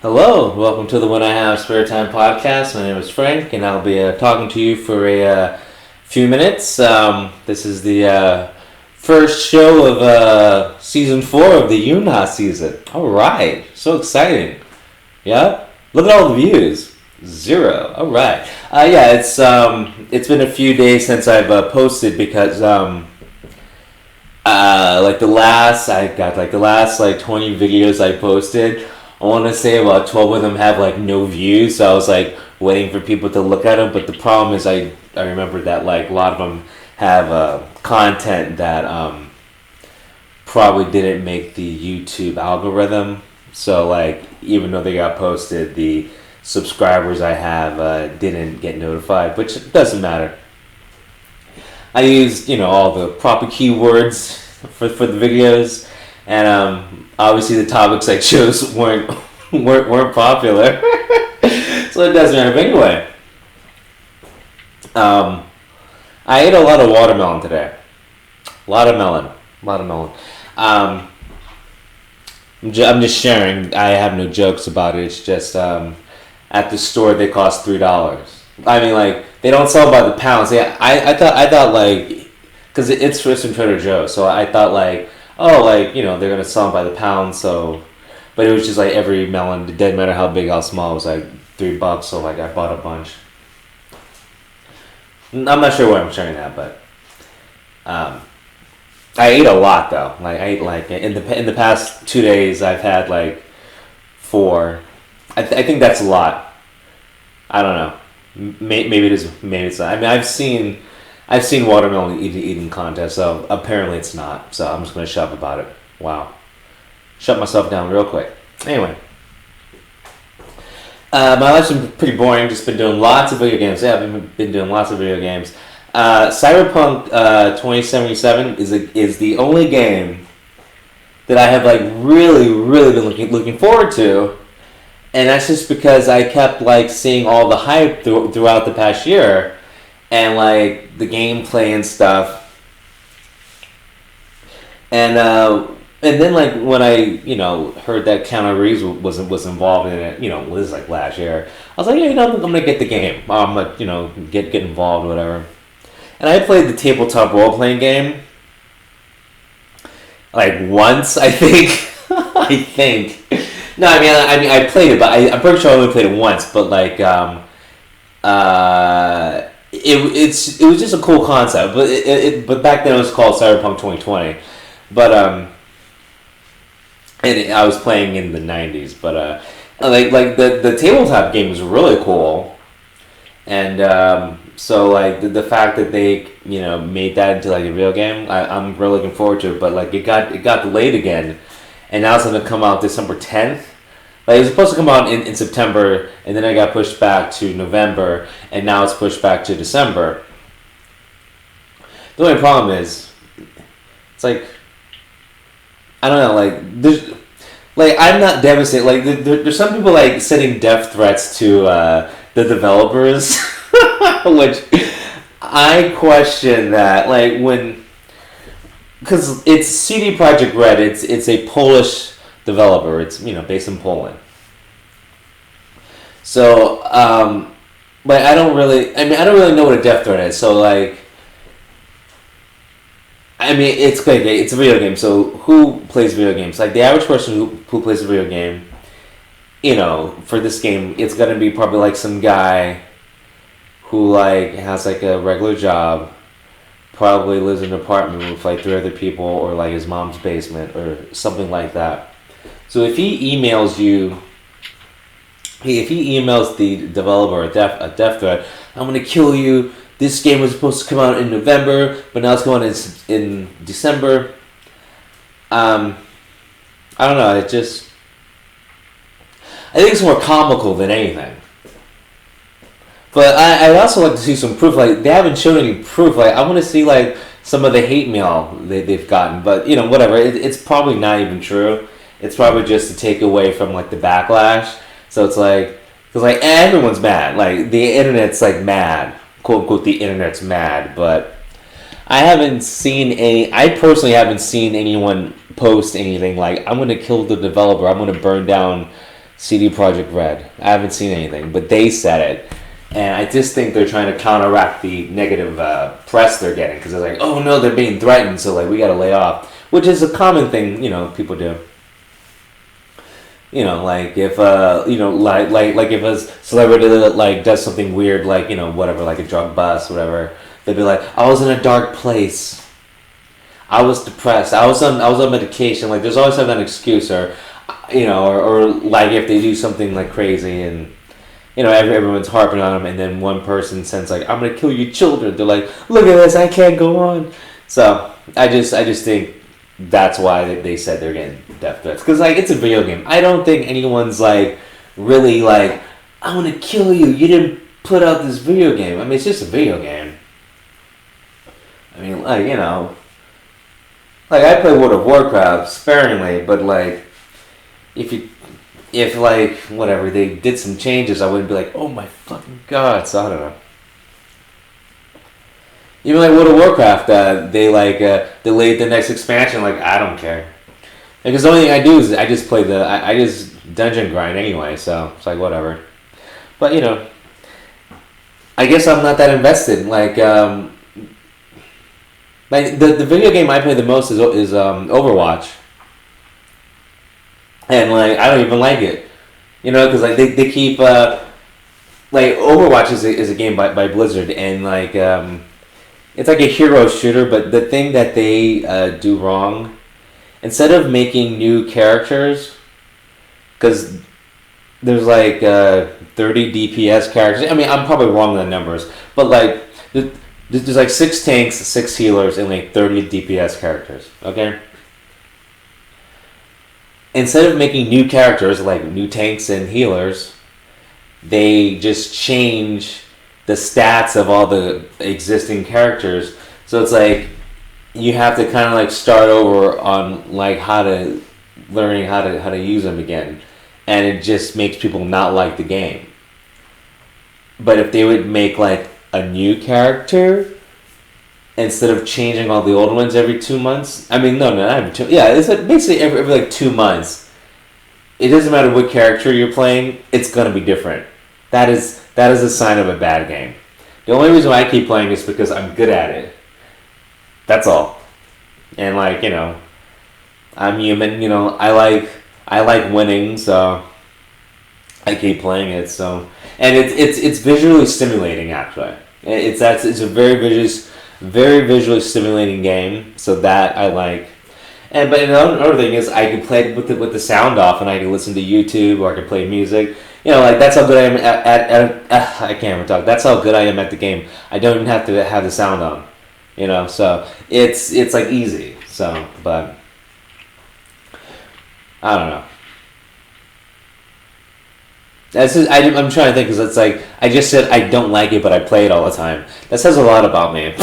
Hello, welcome to the When I Have Spare Time podcast. My name is Frank, and I'll be talking to you for a few minutes. This is the first show of season 4 of the Eunha season. All right, so exciting! Yeah, look at all the views. 0. All right. Yeah, it's been a few days since I've posted because the last 20 videos I posted. I want to say about 12 of them have no views, so I was waiting for people to look at them. But the problem is, I remember that a lot of them have content that probably didn't make the YouTube algorithm. So even though they got posted, the subscribers I have didn't get notified, which doesn't matter. I used all the proper keywords for the videos, and obviously the topics I chose weren't popular, so it doesn't matter. But anyway, I ate a lot of watermelon today. A lot of melon. I'm just sharing. I have no jokes about it. It's just at the store they cost $3. I mean, they don't sell by the pounds. Yeah, I thought because it's first in Trader Joe's, so I thought they're gonna sell them by the pound. So, but it was just every melon, it didn't matter how big, how small, it was $3. So I bought a bunch. I'm not sure why I'm sharing that, but I ate a lot though. I ate in the past 2 days I've had 4. I think that's a lot. I don't know. Maybe it is. Maybe it's not. I mean, I've seen watermelon eating contests, so apparently it's not. So I'm just gonna shut up about it. Wow, shut myself down real quick. Anyway, my life's been pretty boring. Just been doing lots of video games. Yeah, I've been doing lots of video games. Cyberpunk 2077 is the only game that I have really been looking forward to. And that's just because I kept seeing all the hype throughout the past year, and the gameplay and stuff. And then when I heard that Keanu Reeves was involved in it, this is last year. I was I'm gonna get the game. I'm gonna get involved, whatever. And I played the tabletop role playing game once, I think. I think. No, I mean I played it, but I'm pretty sure I only played it once. But it was just a cool concept. But back then it was called Cyberpunk 2020. But and I was playing in the 90s. But the tabletop game was really cool, and so the fact that they made that into a video game, I'm really looking forward to it. But it got delayed again. And now it's going to come out December 10th. It was supposed to come out in September, and then it got pushed back to November, and now it's pushed back to December. The only problem is, it's I don't know, there's, I'm not devastated. There's some people sending death threats to the developers, which I question that. Because it's CD Projekt Red, it's a Polish developer. It's based in Poland. So, but I don't really know what a death threat is. So it's a video game. So who plays video games? The average person who plays a video game, for this game, it's gonna be probably some guy who has a regular job. Probably lives in an apartment with 3 other people, or his mom's basement or something like that. So if he emails the developer a death threat, I'm gonna kill you. This game was supposed to come out in November, but now it's going in December. I don't know. I think it's more comical than anything. But I'd also like to see some proof. They haven't shown any proof. I want to see some of the hate mail they've gotten. But whatever. It's probably not even true. It's probably just to take away from the backlash. So it's because everyone's mad. The internet's mad, quote unquote. The internet's mad. But I personally haven't seen anyone post anything I'm going to kill the developer. I'm going to burn down CD Projekt Red. I haven't seen anything, but they said it. And I just think they're trying to counteract the negative press they're getting, because they're like, oh no, they're being threatened, so like we got to lay off, which is a common thing, people do. Like if like if a celebrity like does something weird, like whatever, like a drug bust, whatever, they'd be like, I was in a dark place, I was depressed, I was on medication. Like there's always an excuse, or or like if they do something like crazy and everyone's harping on them, and then one person sends like, I'm gonna kill your children. They're like, look at this, I can't go on. So I just think that's why they said they're getting death threats, because like it's a video game. I don't think anyone's like really like, I want to kill you. You didn't put out this video game. I mean, it's just a video game. I mean, like like I play World of Warcraft sparingly, but like if like whatever they did some changes, I wouldn't be like, oh my fucking god. So I don't know. Even like World of Warcraft, they delayed the next expansion. Like I don't care, because the only thing I do is I just play I just dungeon grind anyway. So it's like whatever. But I guess I'm not that invested. Like the video game I play the most is Overwatch, and like I don't even like it, because like they keep like Overwatch is a game by Blizzard, and like it's like a hero shooter, but the thing that they do wrong, instead of making new characters, because there's like 30 DPS characters. I mean, I'm probably wrong on the numbers, but like there's like 6 tanks, 6 healers, and like 30 DPS characters. Okay. Instead of making new characters like new tanks and healers, they just change the stats of all the existing characters. So it's like you have to kind of like start over on like learning how to use them again, and it just makes people not like the game. But if they would make like a new character instead of changing all the old ones every 2 months, I mean not every 2. Yeah, it's like basically every like 2 months. It doesn't matter what character you're playing; it's gonna be different. That is a sign of a bad game. The only reason why I keep playing is because I'm good at it. That's all. And like I'm human. I like winning, so I keep playing it. So and it's visually stimulating actually. It's a very visually stimulating game. So that I like. But another thing is I can play it with the sound off, and I can listen to YouTube, or I can play music. Like that's how good I am at I can't even talk. That's how good I am at the game. I don't even have to have the sound on. So it's like easy. So, but I don't know. I'm trying to think, because it's like I just said I don't like it, but I play it all the time. That says a lot about me.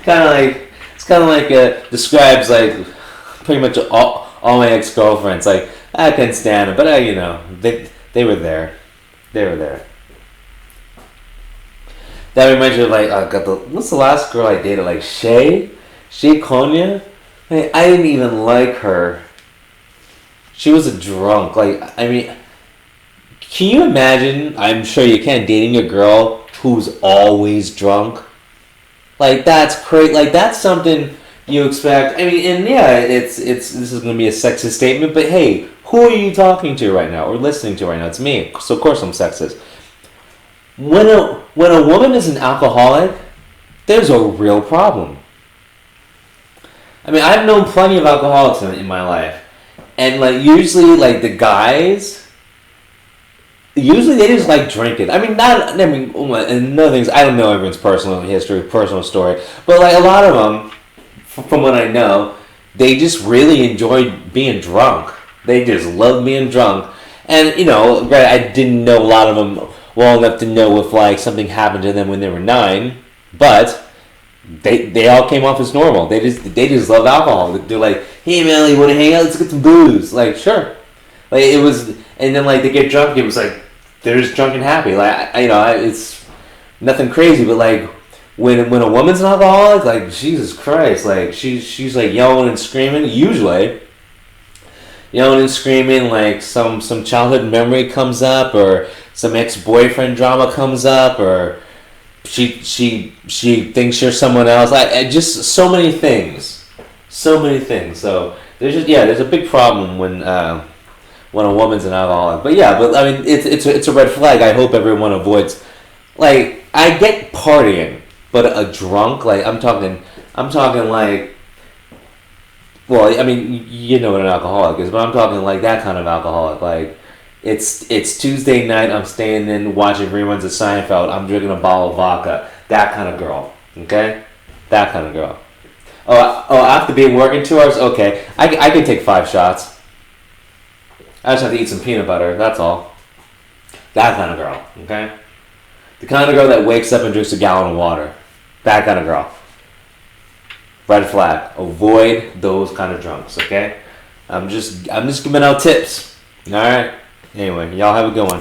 Kind of like describes like pretty much all my ex-girlfriends. Like I couldn't stand them, but they were there. They were there. That reminds me of like what's the last girl I dated? Like Shay Konya. I didn't even like her. She was a drunk. Like I mean, can you imagine? I'm sure you can, dating a girl who's always drunk. Like that's crazy. Like that's something you expect. I mean, and yeah, it's this is going to be a sexist statement, but hey, who are you talking to right now or listening to right now? It's me, so of course I'm sexist. When a woman is an alcoholic, there's a real problem. I mean, I've known plenty of alcoholics in my life, and like usually, like the guys. Usually they just like drinking. Another thing is I don't know everyone's personal history, personal story, but like a lot of them, from what I know, they just really enjoy being drunk. They just love being drunk. And I didn't know a lot of them well enough to know if like something happened to them when they were 9, but they all came off as normal. They just love alcohol. They're like, hey man, you want to hang out? Let's get some booze. Like sure. Like it was, and then like they get drunk. It was like they're just drunk and happy. Like it's nothing crazy, but like when a woman's an alcoholic, like Jesus Christ, like she's like yelling and screaming usually, yelling and screaming, like some childhood memory comes up, or some ex-boyfriend drama comes up, or she thinks you're someone else. I just so many things, so many things. So there's a big problem when a woman's an alcoholic. But yeah, but I mean it's a red flag. I hope everyone avoids. Like I get partying, but a drunk, like I'm talking like. Well, I mean, you know what an alcoholic is, but I'm talking like that kind of alcoholic. Like, it's Tuesday night. I'm staying in watching reruns of Seinfeld. I'm drinking a bottle of vodka. That kind of girl. Okay, that kind of girl. After being working 2 hours, okay, I can take 5 shots. I just have to eat some peanut butter. That's all. That kind of girl. Okay, the kind of girl that wakes up and drinks a gallon of water. That kind of girl. Red flag. Avoid those kind of drunks, okay? I'm just giving out tips. Alright? Anyway, y'all have a good one.